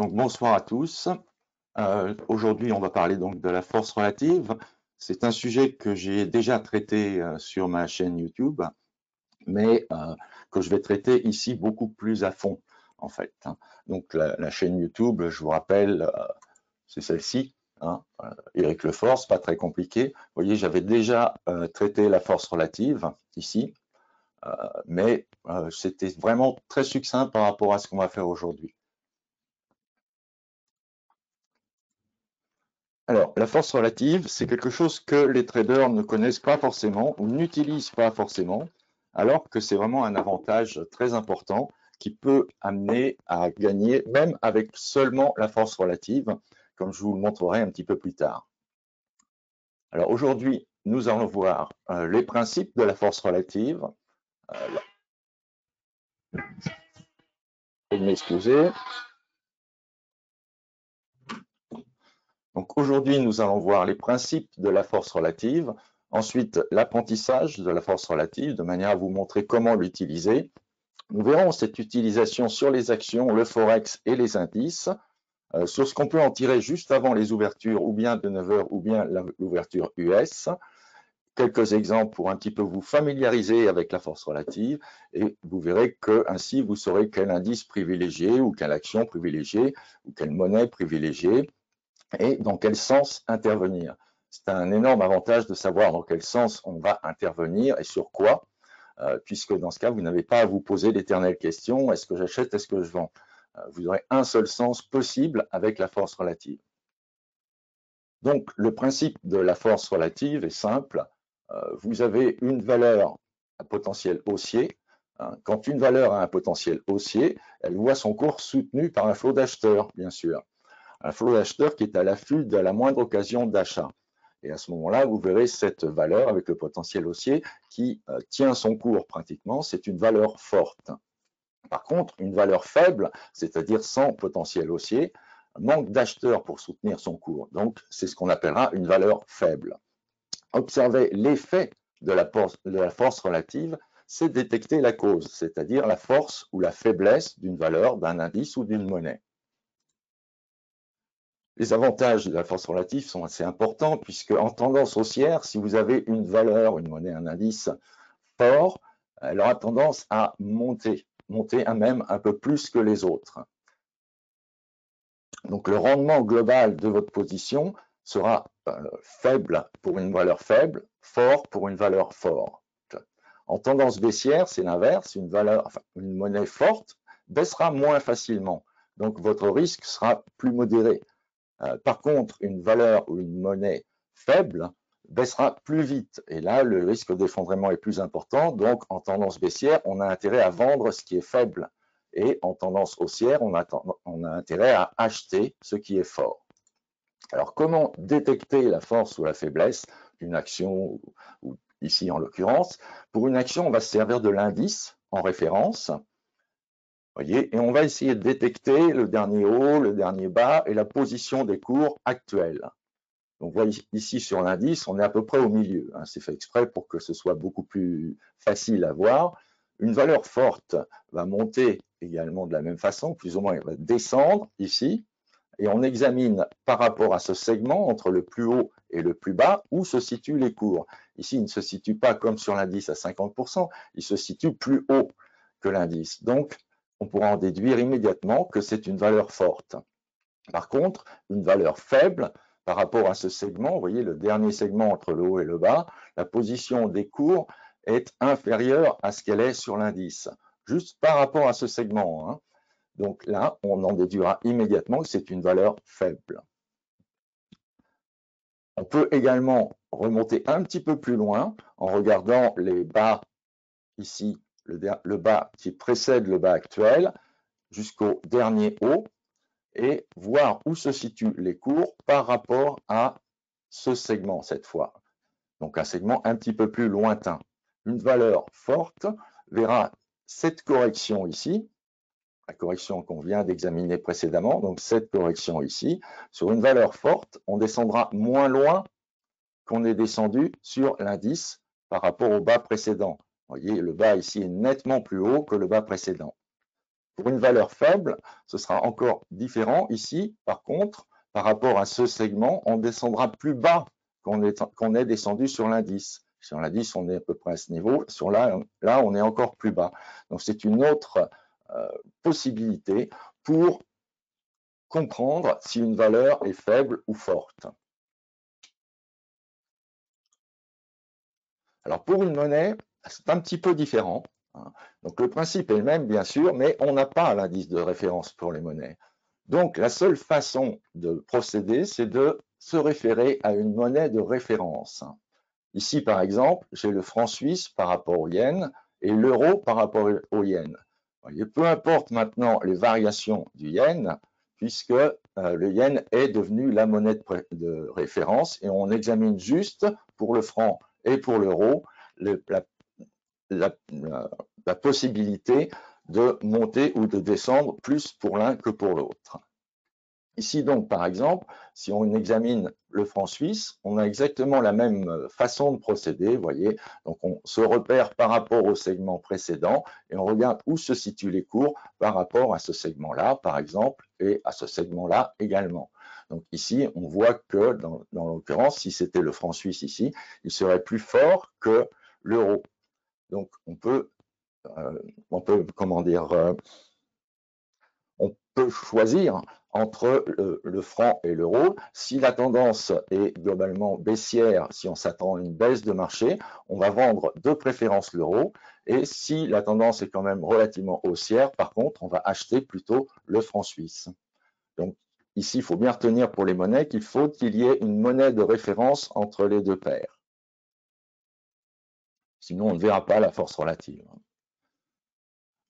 Donc bonsoir à tous. Aujourd'hui, on va parler donc de la force relative. C'est un sujet que j'ai déjà traité sur ma chaîne YouTube, mais que je vais traiter ici beaucoup plus à fond, en fait. Donc la chaîne YouTube, je vous rappelle, c'est celle-ci, Éric Leforce, pas très compliqué. Vous voyez, j'avais déjà traité la force relative ici, mais c'était vraiment très succinct par rapport à ce qu'on va faire aujourd'hui. Alors, la force relative, c'est quelque chose que les traders ne connaissent pas forcément ou n'utilisent pas forcément, alors que c'est vraiment un avantage très important qui peut amener à gagner même avec seulement la force relative, comme je vous le montrerai un petit peu plus tard. Alors aujourd'hui, nous allons voir les principes de la force relative. M'excuser. Donc aujourd'hui, nous allons voir les principes de la force relative, ensuite l'apprentissage de la force relative, de manière à vous montrer comment l'utiliser. Nous verrons cette utilisation sur les actions, le forex et les indices, sur ce qu'on peut en tirer juste avant les ouvertures, ou bien de 9 heures, ou bien l'ouverture US. Quelques exemples pour un petit peu vous familiariser avec la force relative, et vous verrez que ainsi vous saurez quel indice privilégier, ou quelle action privilégier, ou quelle monnaie privilégier, et dans quel sens intervenir. C'est un énorme avantage de savoir dans quel sens on va intervenir et sur quoi, puisque dans ce cas, vous n'avez pas à vous poser l'éternelle question, est-ce que j'achète, est-ce que je vends? Vous aurez un seul sens possible avec la force relative. Donc, le principe de la force relative est simple. Vous avez une valeur à potentiel haussier. Quand une valeur a un potentiel haussier, elle voit son cours soutenu par un flot d'acheteurs, bien sûr. Un flot d'acheteurs qui est à l'affût de la moindre occasion d'achat. Et à ce moment-là, vous verrez cette valeur avec le potentiel haussier qui tient son cours pratiquement. C'est une valeur forte. Par contre, une valeur faible, c'est-à-dire sans potentiel haussier, manque d'acheteurs pour soutenir son cours. Donc, c'est ce qu'on appellera une valeur faible. Observer l'effet de la force relative, c'est détecter la cause, c'est-à-dire la force ou la faiblesse d'une valeur, d'un indice ou d'une monnaie. Les avantages de la force relative sont assez importants puisque en tendance haussière, si vous avez une valeur, une monnaie, un indice fort, elle aura tendance à monter même un peu plus que les autres. Donc le rendement global de votre position sera faible pour une valeur faible, fort pour une valeur forte. En tendance baissière, c'est l'inverse, une monnaie forte baissera moins facilement. Donc votre risque sera plus modéré. Par contre, une valeur ou une monnaie faible baissera plus vite. Et là, le risque d'effondrement est plus important. Donc, en tendance baissière, on a intérêt à vendre ce qui est faible. Et en tendance haussière, on a intérêt à acheter ce qui est fort. Alors, comment détecter la force ou la faiblesse d'une action, ou ici en l'occurrence? Pour une action, on va se servir de l'indice en référence. Voyez, et on va essayer de détecter le dernier haut, le dernier bas et la position des cours actuels. Donc, vous voyez ici sur l'indice, on est à peu près au milieu. C'est fait exprès pour que ce soit beaucoup plus facile à voir. Une valeur forte va monter également de la même façon, plus ou moins elle va descendre ici, et on examine par rapport à ce segment entre le plus haut et le plus bas où se situent les cours. Ici, il ne se situe pas comme sur l'indice à 50%, il se situe plus haut que l'indice. Donc, on pourra en déduire immédiatement que c'est une valeur forte. Par contre, une valeur faible par rapport à ce segment, vous voyez le dernier segment entre le haut et le bas, la position des cours est inférieure à ce qu'elle est sur l'indice, juste par rapport à ce segment. Donc là, on en déduira immédiatement que c'est une valeur faible. On peut également remonter un petit peu plus loin en regardant les bas ici, le bas qui précède le bas actuel jusqu'au dernier haut et voir où se situent les cours par rapport à ce segment cette fois. Donc un segment un petit peu plus lointain. Une valeur forte verra cette correction ici, la correction qu'on vient d'examiner précédemment, donc cette correction ici, sur une valeur forte, on descendra moins loin qu'on est descendu sur l'indice par rapport au bas précédent. Vous voyez, le bas ici est nettement plus haut que le bas précédent. Pour une valeur faible, ce sera encore différent. Ici, par contre, par rapport à ce segment, on descendra plus bas qu'on est descendu sur l'indice. Sur l'indice, on est à peu près à ce niveau. Là, on est encore plus bas. Donc, c'est une autre possibilité pour comprendre si une valeur est faible ou forte. Alors, pour une monnaie, c'est un petit peu différent. Donc, le principe est le même, bien sûr, mais on n'a pas l'indice de référence pour les monnaies. Donc, la seule façon de procéder, c'est de se référer à une monnaie de référence. Ici, par exemple, j'ai le franc suisse par rapport au yen et l'euro par rapport au yen. Voyez, peu importe maintenant les variations du yen, puisque le yen est devenu la monnaie de référence et on examine juste pour le franc et pour l'euro la possibilité de monter ou de descendre plus pour l'un que pour l'autre. Ici donc, par exemple, si on examine le franc suisse, on a exactement la même façon de procéder, vous voyez. Donc, on se repère par rapport au segment précédent et on regarde où se situent les cours par rapport à ce segment-là, par exemple, et à ce segment-là également. Donc ici, on voit que, dans l'occurrence, si c'était le franc suisse ici, il serait plus fort que l'euro. Donc, on peut comment dire, on peut choisir entre le franc et l'euro. Si la tendance est globalement baissière, si on s'attend à une baisse de marché, on va vendre de préférence l'euro. Et si la tendance est quand même relativement haussière, par contre, on va acheter plutôt le franc suisse. Donc ici, il faut bien retenir pour les monnaies qu'il faut qu'il y ait une monnaie de référence entre les deux paires. Sinon, on ne verra pas la force relative.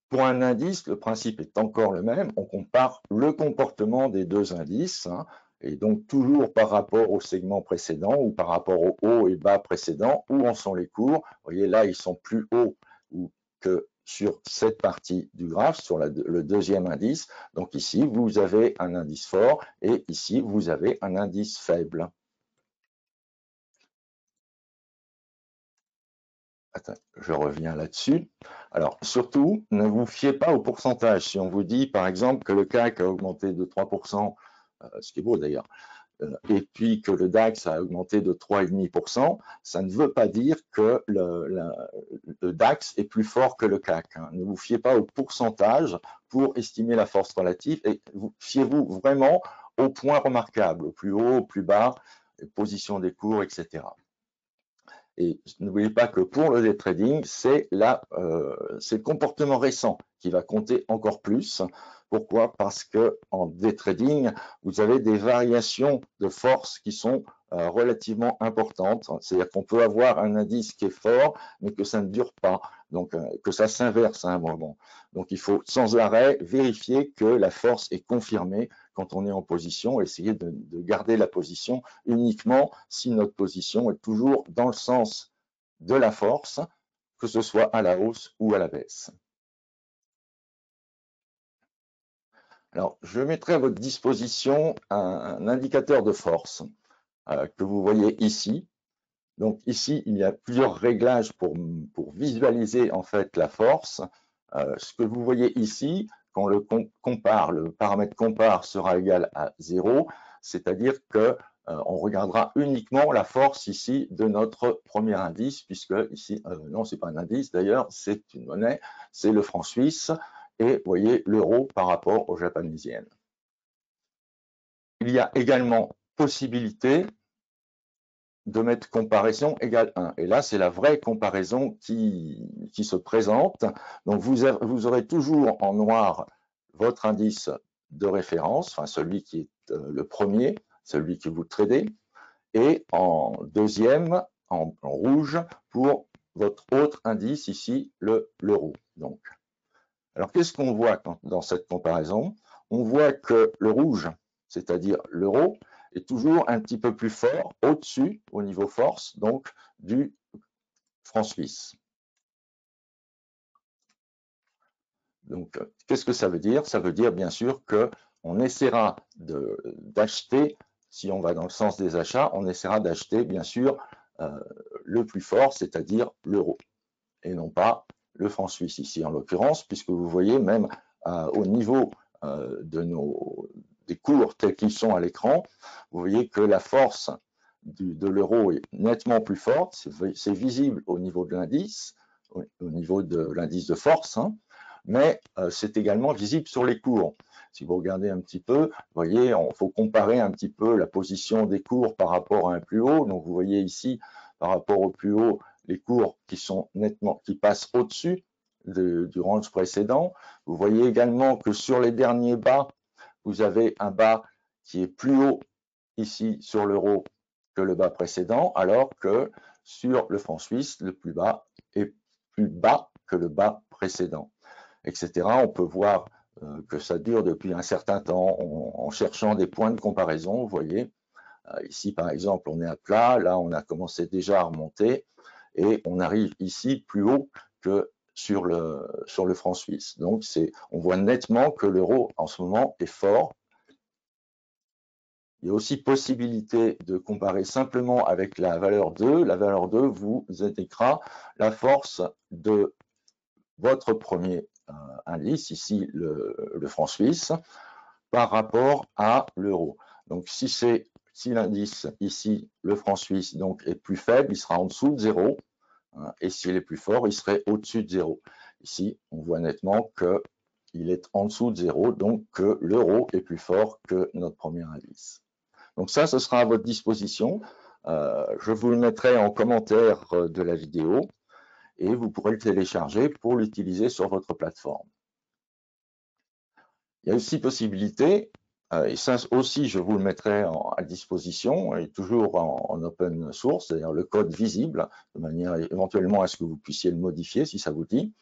Pour un indice, le principe est encore le même. On compare le comportement des deux indices, et donc toujours par rapport au segment précédent ou par rapport au haut et bas précédent, où en sont les cours. Vous voyez, là, ils sont plus hauts que sur cette partie du graphe, sur le deuxième indice. Donc ici, vous avez un indice fort et ici, vous avez un indice faible. Attends, je reviens là-dessus. Alors, surtout, ne vous fiez pas au pourcentage. Si on vous dit, par exemple, que le CAC a augmenté de 3%, ce qui est beau d'ailleurs, et puis que le DAX a augmenté de 3,5%, ça ne veut pas dire que le DAX est plus fort que le CAC. Ne vous fiez pas au pourcentage pour estimer la force relative et fiez-vous vraiment aux points remarquables, au plus haut, au plus bas, position des cours, etc. Et n'oubliez pas que pour le day trading, c'est le comportement récent qui va compter encore plus. Pourquoi? Parce qu'en day trading, vous avez des variations de force qui sont relativement importantes. C'est-à-dire qu'on peut avoir un indice qui est fort, mais que ça ne dure pas, donc que ça s'inverse à un moment. Donc il faut sans arrêt vérifier que la force est confirmée quand on est en position, essayer de garder la position uniquement si notre position est toujours dans le sens de la force, que ce soit à la hausse ou à la baisse. Alors, je mettrai à votre disposition un indicateur de force que vous voyez ici. Donc ici, il y a plusieurs réglages pour visualiser en fait la force. Ce que vous voyez ici, quand le paramètre compare sera égal à 0, c'est-à-dire que on regardera uniquement la force ici de notre premier indice, puisque ici, non, c'est pas un indice d'ailleurs, c'est une monnaie, c'est le franc suisse, et vous voyez l'euro par rapport au japonais yen. Il y a également possibilité de mettre comparaison égale 1. Et là, c'est la vraie comparaison qui se présente. Donc, vous aurez toujours en noir votre indice de référence, enfin celui qui est le premier, celui que vous tradez, et en deuxième, en rouge, pour votre autre indice ici, l'euro. Donc, alors, qu'est-ce qu'on voit dans cette comparaison? On voit que le rouge, c'est-à-dire l'euro, est toujours un petit peu plus fort au-dessus, au niveau force, donc du franc suisse. Donc, qu'est-ce que ça veut dire? Ça veut dire bien sûr qu'on essaiera d'acheter, si on va dans le sens des achats, on essaiera d'acheter bien sûr le plus fort, c'est-à-dire l'euro, et non pas le franc suisse ici en l'occurrence, puisque vous voyez même au niveau des cours tels qu'ils sont à l'écran, vous voyez que la force de l'euro est nettement plus forte, c'est visible au niveau de l'indice, au niveau de l'indice de force, hein, mais c'est également visible sur les cours. Si vous regardez un petit peu, vous voyez, il faut comparer un petit peu la position des cours par rapport à un plus haut. Donc vous voyez ici, par rapport au plus haut, les cours qui passent au-dessus du range précédent. Vous voyez également que sur les derniers bas, vous avez un bas qui est plus haut ici sur l'euro que le bas précédent, alors que sur le franc suisse, le plus bas est plus bas que le bas précédent, etc. On peut voir que ça dure depuis un certain temps en cherchant des points de comparaison. Vous voyez, ici par exemple, on est à plat, là on a commencé déjà à remonter et on arrive ici plus haut que sur le franc suisse. Donc on voit nettement que l'euro en ce moment est fort. Il y a aussi possibilité de comparer simplement avec la valeur 2. La valeur 2 vous indiquera la force de votre premier indice, ici le franc suisse, par rapport à l'euro. Donc si l'indice ici, le franc suisse, donc, est plus faible, il sera en dessous de 0. Et s'il est plus fort, il serait au-dessus de 0. Ici, on voit nettement qu'il est en dessous de 0, donc que l'euro est plus fort que notre premier indice. Donc ça, ce sera à votre disposition. Je vous le mettrai en commentaire de la vidéo et vous pourrez le télécharger pour l'utiliser sur votre plateforme. Il y a aussi possibilité, et ça aussi je vous le mettrai à disposition, et toujours en open source, c'est-à-dire le code visible, de manière éventuellement à ce que vous puissiez le modifier si ça vous dit.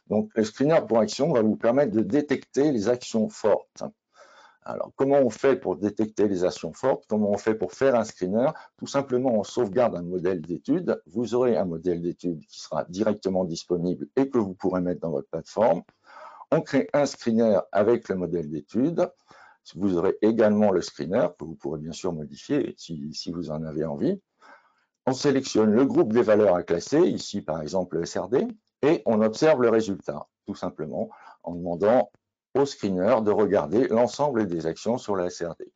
Donc le screener pour action va vous permettre de détecter les actions fortes. Alors, comment on fait pour détecter les actions fortes? Comment on fait pour faire un screener? Tout simplement, on sauvegarde un modèle d'étude. Vous aurez un modèle d'étude qui sera directement disponible et que vous pourrez mettre dans votre plateforme. On crée un screener avec le modèle d'étude. Vous aurez également le screener que vous pourrez bien sûr modifier si vous en avez envie. On sélectionne le groupe des valeurs à classer, ici par exemple le SRD, et on observe le résultat, tout simplement, en demandant au screener de regarder l'ensemble des actions sur la SRD.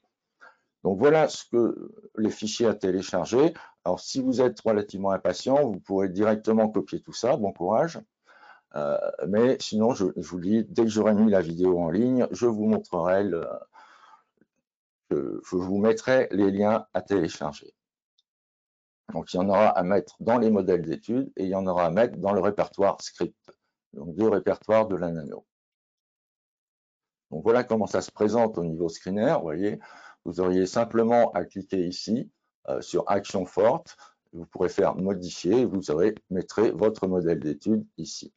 Donc voilà ce que les fichiers à télécharger. Alors si vous êtes relativement impatient, vous pourrez directement copier tout ça, bon courage. Mais sinon, je vous dis, dès que j'aurai mis la vidéo en ligne, je vous montrerai, je vous mettrai les liens à télécharger. Donc il y en aura à mettre dans les modèles d'études et il y en aura à mettre dans le répertoire script, donc deux répertoires de la nano. Donc voilà comment ça se présente au niveau screener. Vous voyez, vous auriez simplement à cliquer ici sur Action forte. Vous pourrez faire modifier et vous mettrez votre modèle d'étude ici.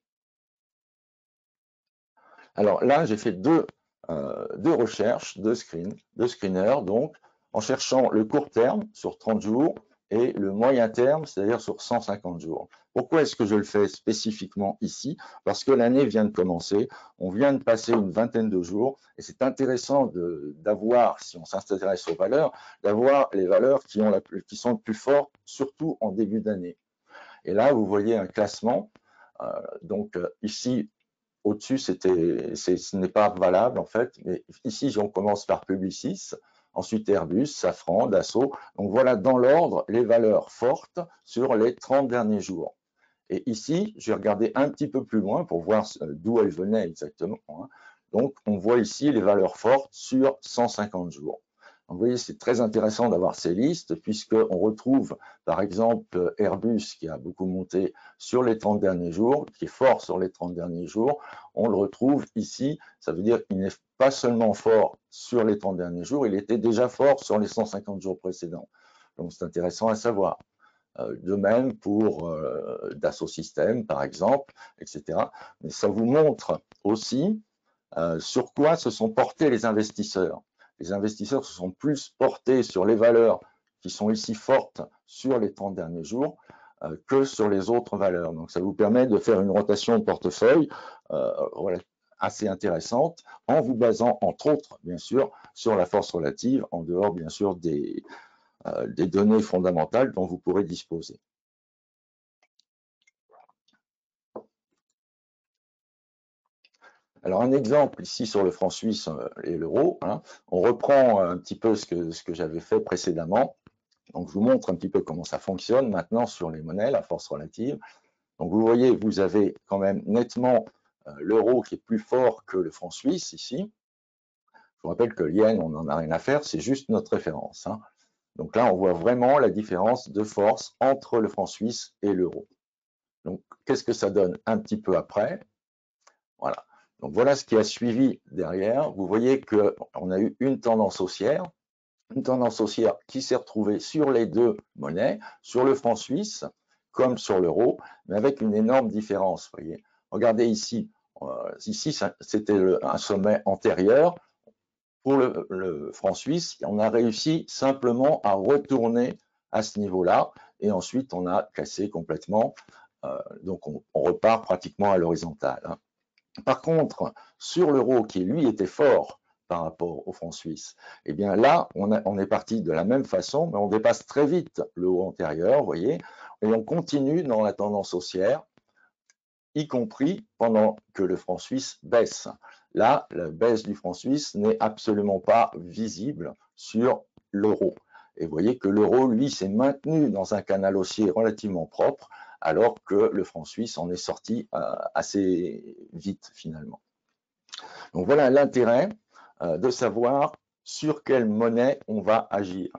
Alors là, j'ai fait deux recherches, deux screeners, donc en cherchant le court terme sur 30 jours et le moyen terme, c'est-à-dire sur 150 jours. Pourquoi est-ce que je le fais spécifiquement ici? Parce que l'année vient de commencer, on vient de passer une vingtaine de jours et c'est intéressant d'avoir, si on s'intéresse aux valeurs, d'avoir les valeurs qui sont les plus fortes, surtout en début d'année. Et là, vous voyez un classement. Donc ici, au-dessus, ce n'est pas valable en fait, mais ici, on commence par Publicis, ensuite Airbus, Safran, Dassault. Donc voilà dans l'ordre les valeurs fortes sur les 30 derniers jours. Et ici, j'ai regardé un petit peu plus loin pour voir d'où elles venaient exactement. Donc on voit ici les valeurs fortes sur 150 jours. Donc, vous voyez, c'est très intéressant d'avoir ces listes puisqu'on retrouve par exemple Airbus qui a beaucoup monté sur les 30 derniers jours, qui est fort sur les 30 derniers jours. On le retrouve ici, ça veut dire qu'il n'est pas seulement fort sur les 30 derniers jours, il était déjà fort sur les 150 jours précédents. Donc c'est intéressant à savoir. De même pour Dassault Systèmes par exemple, etc. Mais ça vous montre aussi sur quoi se sont portés les investisseurs. Les investisseurs se sont plus portés sur les valeurs qui sont ici fortes sur les 30 derniers jours que sur les autres valeurs. Donc ça vous permet de faire une rotation de portefeuille assez intéressante en vous basant entre autres bien sûr sur la force relative en dehors bien sûr des données fondamentales dont vous pourrez disposer. Alors un exemple ici sur le franc suisse et l'euro, hein, on reprend un petit peu ce que j'avais fait précédemment. Donc je vous montre un petit peu comment ça fonctionne maintenant sur les monnaies, la force relative. Donc vous voyez, vous avez quand même nettement l'euro qui est plus fort que le franc suisse ici. Je vous rappelle que le yen, on n'en a rien à faire, c'est juste notre référence, hein. Donc là, on voit vraiment la différence de force entre le franc suisse et l'euro. Donc, qu'est-ce que ça donne un petit peu après? Voilà. Donc, voilà ce qui a suivi derrière. Vous voyez qu'on a eu une tendance haussière qui s'est retrouvée sur les deux monnaies, sur le franc suisse comme sur l'euro, mais avec une énorme différence. Vous voyez. Regardez ici, c'était un sommet antérieur. Pour le franc suisse, on a réussi simplement à retourner à ce niveau-là et ensuite on a cassé complètement. Donc on repart pratiquement à l'horizontale, hein. Par contre, sur l'euro qui lui était fort par rapport au franc suisse, eh bien là, on est parti de la même façon, mais on dépasse très vite le haut antérieur, vous voyez, et on continue dans la tendance haussière, y compris pendant que le franc suisse baisse. Là, la baisse du franc suisse n'est absolument pas visible sur l'euro. Et vous voyez que l'euro, lui, s'est maintenu dans un canal haussier relativement propre, alors que le franc suisse en est sorti assez vite finalement. Donc voilà l'intérêt de savoir sur quelle monnaie on va agir.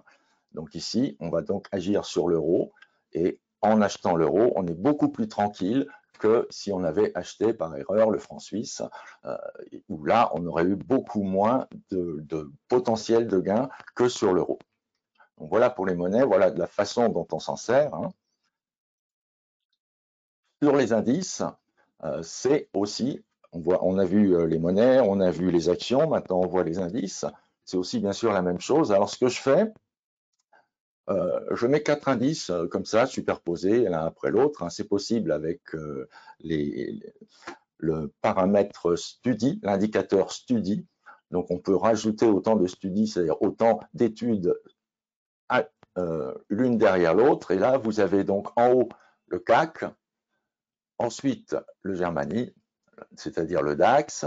Donc ici, on va donc agir sur l'euro et en achetant l'euro, on est beaucoup plus tranquille que si on avait acheté par erreur le franc suisse, où là, on aurait eu beaucoup moins de potentiel de gain que sur l'euro. Donc voilà pour les monnaies, voilà de la façon dont on s'en sert, hein. Sur les indices, c'est aussi, on a vu les monnaies, on a vu les actions, maintenant on voit les indices. C'est aussi bien sûr la même chose. Alors ce que je fais, je mets 4 indices comme ça, superposés l'un après l'autre, hein. C'est possible avec le paramètre STUDY, l'indicateur STUDY. Donc on peut rajouter autant de STUDY, c'est-à-dire autant d'études l'une derrière l'autre. Et là, vous avez donc en haut le CAC, ensuite le Germany, c'est-à-dire le DAX,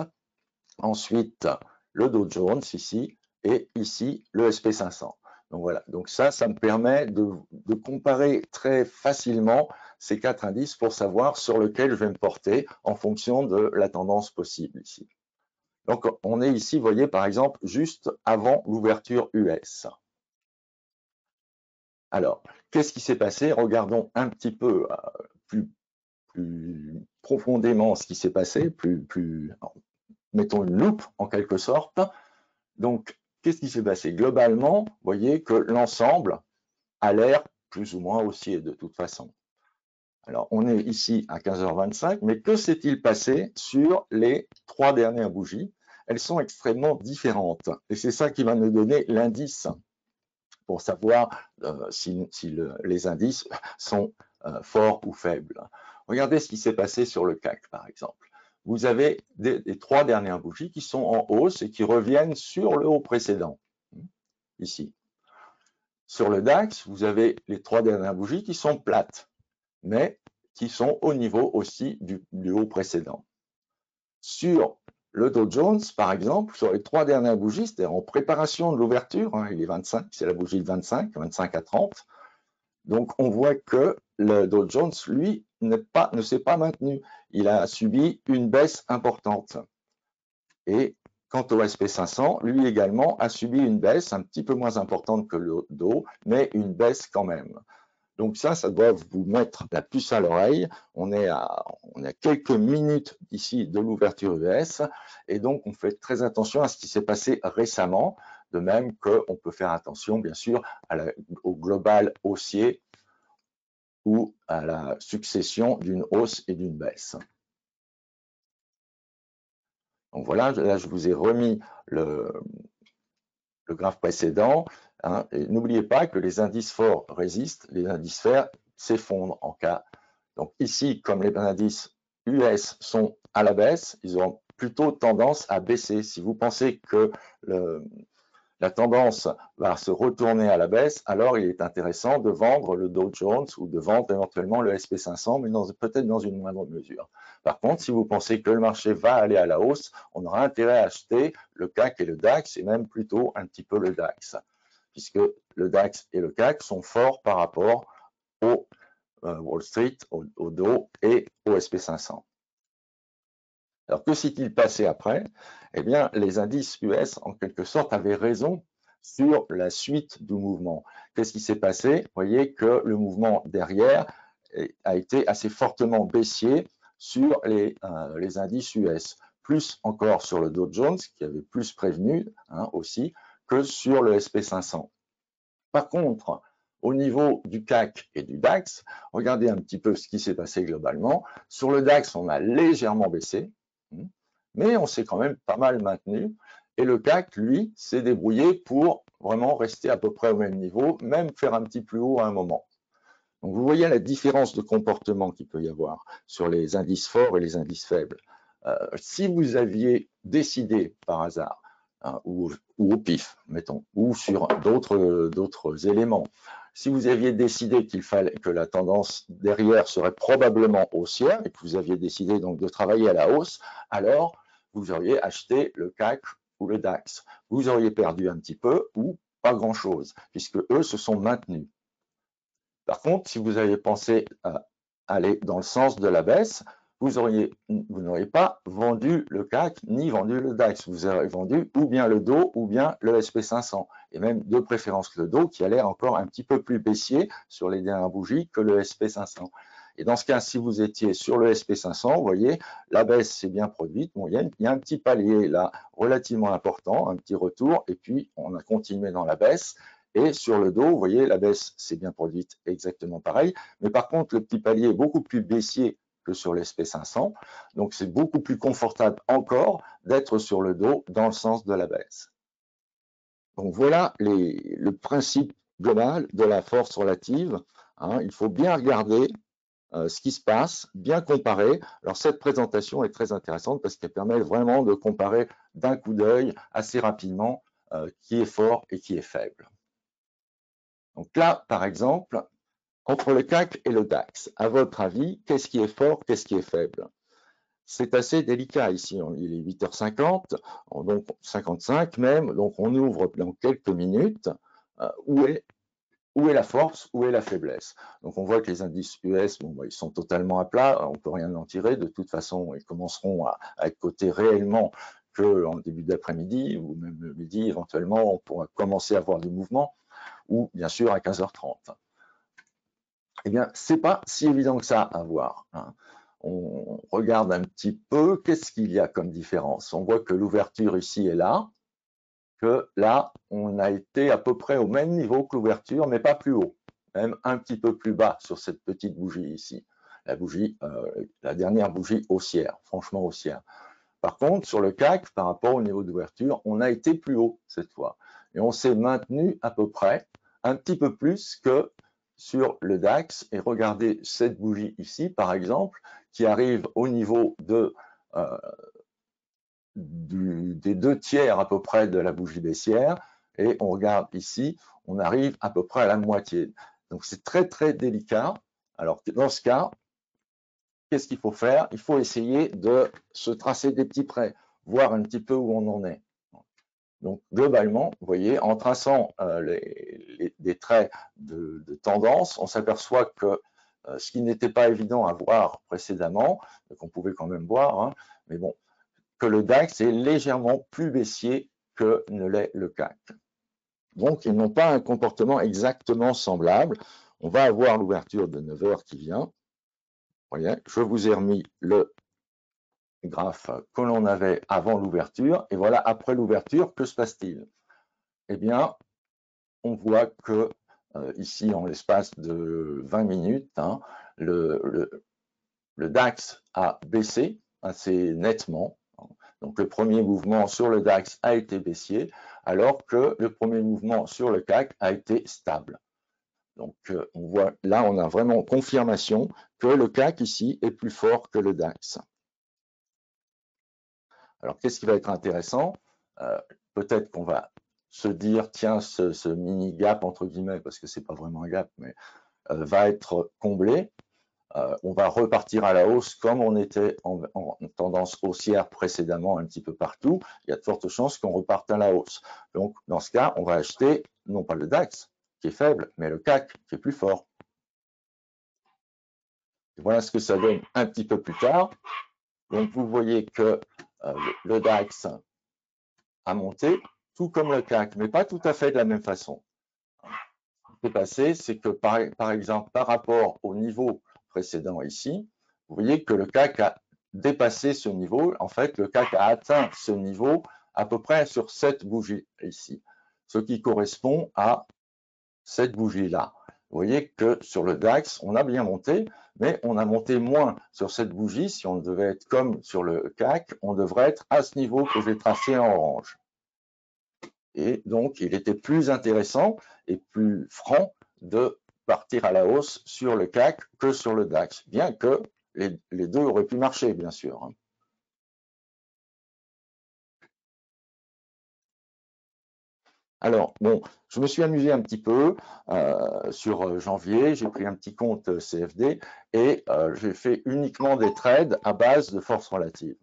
ensuite le Dow Jones ici, et ici le SP500. Donc voilà, donc ça me permet de comparer très facilement ces 4 indices pour savoir sur lequel je vais me porter en fonction de la tendance possible ici. Donc on est ici, vous voyez, par exemple, juste avant l'ouverture US. Alors, qu'est-ce qui s'est passé? Regardons un petit peu plus profondément ce qui s'est passé, mettons une loupe en quelque sorte. Donc, qu'est-ce qui s'est passé? Globalement, vous voyez que l'ensemble a l'air plus ou moins haussier de toute façon. Alors, on est ici à 15h25, mais que s'est-il passé sur les 3 dernières bougies? Elles sont extrêmement différentes. Et c'est ça qui va nous donner l'indice pour savoir si les indices sont forts ou faibles. Regardez ce qui s'est passé sur le CAC, par exemple. Vous avez les 3 dernières bougies qui sont en hausse et qui reviennent sur le haut précédent, ici. Sur le DAX, vous avez les 3 dernières bougies qui sont plates, mais qui sont au niveau aussi du haut précédent. Sur le Dow Jones, par exemple, sur les 3 dernières bougies, c'est-à-dire en préparation de l'ouverture, hein, il est 25, c'est la bougie de 25 à 30. Donc, on voit que le Dow Jones, lui, ne s'est pas maintenu. Il a subi une baisse importante. Et quant au SP500, lui également a subi une baisse un petit peu moins importante que le Dow, mais une baisse quand même. Donc ça doit vous mettre la puce à l'oreille. On est à quelques minutes ici de l'ouverture US et donc on fait très attention à ce qui s'est passé récemment, de même qu'on peut faire attention bien sûr au global haussier ou à la succession d'une hausse et d'une baisse. Donc voilà, là je vous ai remis le graphe précédent, hein. N'oubliez pas que les indices forts résistent, les indices faibles s'effondrent en cas. Donc ici, comme les indices US sont à la baisse, ils auront plutôt tendance à baisser. Si vous pensez que la tendance va se retourner à la baisse, alors il est intéressant de vendre le Dow Jones ou de vendre éventuellement le SP500, mais peut-être dans une moindre mesure. Par contre, si vous pensez que le marché va aller à la hausse, on aura intérêt à acheter le CAC et le DAX, et même plutôt un petit peu le DAX, puisque le DAX et le CAC sont forts par rapport au Wall Street, au Dow et au SP500. Alors, que s'est-il passé après? Eh bien, les indices US, en quelque sorte, avaient raison sur la suite du mouvement. Qu'est-ce qui s'est passé? Vous voyez que le mouvement derrière a été assez fortement baissier sur les indices US, plus encore sur le Dow Jones, qui avait plus prévenu aussi, que sur le SP500. Par contre, au niveau du CAC et du DAX, regardez un petit peu ce qui s'est passé globalement. Sur le DAX, on a légèrement baissé, mais on s'est quand même pas mal maintenu. Et le CAC, lui, s'est débrouillé pour vraiment rester à peu près au même niveau, même faire un petit plus haut à un moment. Donc vous voyez la différence de comportement qu'il peut y avoir sur les indices forts et les indices faibles. Si vous aviez décidé par hasard, ou au pif, mettons, ou sur d'autres éléments, si vous aviez décidé qu'il fallait que la tendance derrière serait probablement haussière et que vous aviez décidé donc de travailler à la hausse, alors vous auriez acheté le CAC ou le DAX. Vous auriez perdu un petit peu ou pas grand-chose, puisque eux se sont maintenus. Par contre, si vous aviez pensé à aller dans le sens de la baisse, vous n'auriez pas vendu le CAC ni vendu le DAX. Vous auriez vendu ou bien le Dow ou bien le SP500. Et même de préférence le Dow qui a l'air encore un petit peu plus baissier sur les dernières bougies que le SP500. Et dans ce cas, si vous étiez sur le SP500, vous voyez, la baisse s'est bien produite. Bon, il y a un petit palier là relativement important, un petit retour, et puis on a continué dans la baisse. Et sur le Dow, vous voyez, la baisse s'est bien produite exactement pareil. Mais par contre, le petit palier est beaucoup plus baissier que sur l'SP500. Donc, c'est beaucoup plus confortable encore d'être sur le Dow dans le sens de la baisse. Donc, voilà le principe global de la force relative. Il faut bien regarder ce qui se passe, bien comparer. Alors, cette présentation est très intéressante parce qu'elle permet vraiment de comparer d'un coup d'œil assez rapidement qui est fort et qui est faible. Donc là, par exemple, entre le CAC et le DAX, à votre avis, qu'est-ce qui est fort, qu'est-ce qui est faible? C'est assez délicat ici, il est 8h50, donc 55 même, donc on ouvre dans quelques minutes. Où est la force, où est la faiblesse? Donc on voit que les indices US, ils sont totalement à plat, on ne peut rien en tirer, de toute façon, ils commenceront à être cotés réellement qu'en début d'après-midi, ou même le midi, éventuellement, on pourra commencer à voir du mouvement, ou bien sûr à 15h30. Eh bien, ce n'est pas si évident que ça à voir. On regarde un petit peu, qu'est-ce qu'il y a comme différence? On voit que l'ouverture ici est là, que là, on a été à peu près au même niveau que l'ouverture, mais pas plus haut, même un petit peu plus bas sur cette petite bougie ici, la dernière bougie haussière, franchement haussière. Par contre, sur le CAC, par rapport au niveau d'ouverture, on a été plus haut cette fois. Et on s'est maintenu à peu près, un petit peu plus que sur le DAX. Et regardez cette bougie ici, par exemple, qui arrive au niveau des 2/3 à peu près de la bougie baissière. Et on regarde ici, on arrive à peu près à la moitié. Donc c'est très, très délicat. Alors, dans ce cas, qu'est-ce qu'il faut faire? Il faut essayer de se tracer des petits traits, voir un petit peu où on en est. Donc, globalement, vous voyez, en traçant des traits de tendance, on s'aperçoit que ce qui n'était pas évident à voir précédemment, qu'on pouvait quand même voir, mais bon, que le DAX est légèrement plus baissier que ne l'est le CAC. Donc, ils n'ont pas un comportement exactement semblable. On va avoir l'ouverture de 9h qui vient. Voyez, je vous ai remis le graphe que l'on avait avant l'ouverture. Et voilà, après l'ouverture, que se passe-t-il? Eh bien, on voit que ici, en l'espace de 20 minutes, le DAX a baissé assez nettement. Donc, le premier mouvement sur le DAX a été baissier, alors que le premier mouvement sur le CAC a été stable. Donc, on voit là, on a vraiment confirmation que le CAC ici est plus fort que le DAX. Alors, qu'est-ce qui va être intéressant? Peut-être qu'on va se dire, tiens, ce mini gap, entre guillemets, parce que c'est pas vraiment un gap, mais va être comblé. On va repartir à la hausse comme on était en tendance haussière précédemment un petit peu partout. Il y a de fortes chances qu'on reparte à la hausse. Donc, dans ce cas, on va acheter non pas le DAX qui est faible, mais le CAC qui est plus fort. Et voilà ce que ça donne un petit peu plus tard. Donc, vous voyez que le DAX a monté, tout comme le CAC, mais pas tout à fait de la même façon. Ce qui s'est passé, c'est que par exemple, par rapport au niveau précédent ici, vous voyez que le CAC a dépassé ce niveau. En fait, le CAC a atteint ce niveau à peu près sur cette bougie ici, ce qui correspond à cette bougie-là. Vous voyez que sur le DAX, on a bien monté, mais on a monté moins sur cette bougie. Si on devait être comme sur le CAC, on devrait être à ce niveau que j'ai tracé en orange. Et donc, il était plus intéressant et plus franc de partir à la hausse sur le CAC que sur le DAX, bien que les deux auraient pu marcher, bien sûr. Alors, bon, je me suis amusé un petit peu sur janvier, j'ai pris un petit compte CFD et j'ai fait uniquement des trades à base de force relative.